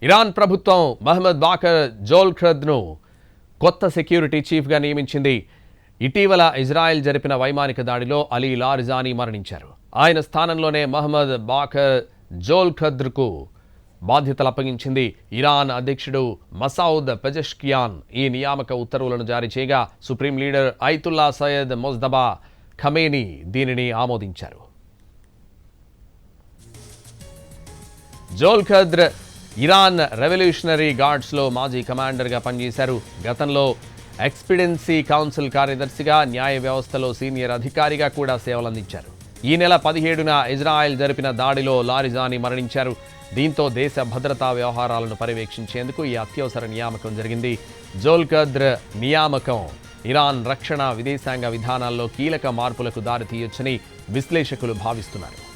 Iran ప్రభుత్వం మహమ్మద్ బాకర్ జోల్ఖర్ద్ను కొత్త security చీఫ్గా నియమించింది. ఇటీవల ఇజ్రాయెల్ జరిపిన వైమానిక దాడిలో అలీ లారిజానీ మరణించారు. ఆయన స్థానంలోనే మహమ్మద్ బాకర్ జోల్ఖర్ద్కు బాధ్యతలు అప్పగించింది. ఇరాన్ అధ్యక్షుడు మసౌద్ పెజెష్కియాన్ ఈ నియామక ఉత్తర్వులను జారీ చేయగా supreme leader ఐతుల్లా Syed Mojtaba Khamenei దీనిని ఆమోదించారు. జోల్ఖర్ద్ ఇరాన్ రెవల్యూషనరీ గార్డ్స్లో మాజీ కమాండర్గా పనిచేశారు. గతంలో ఎక్స్పీడెన్సీ కౌన్సిల్ కార్యదర్శిగా, న్యాయ వ్యవస్థలో సీనియర్ అధికారిగా కూడా సేవలందించారు. ఈ నెల 17న ఇజ్రాయెల్ జరిపిన దాడిలో లారిజానీ మరణించారు. దీంతో దేశ భద్రతా వ్యవహారాలను పర్యవేక్షించేందుకు ఈ అత్యవసర నియామకం జరిగింది. జోల్ఖర్ద్ నియామకం ఇరాన్ రక్షణ, విదేశాంగ విధానాల్లో కీలక మార్పులకు దారితీయొచ్చని విశ్లేషకులు భావిస్తున్నారు.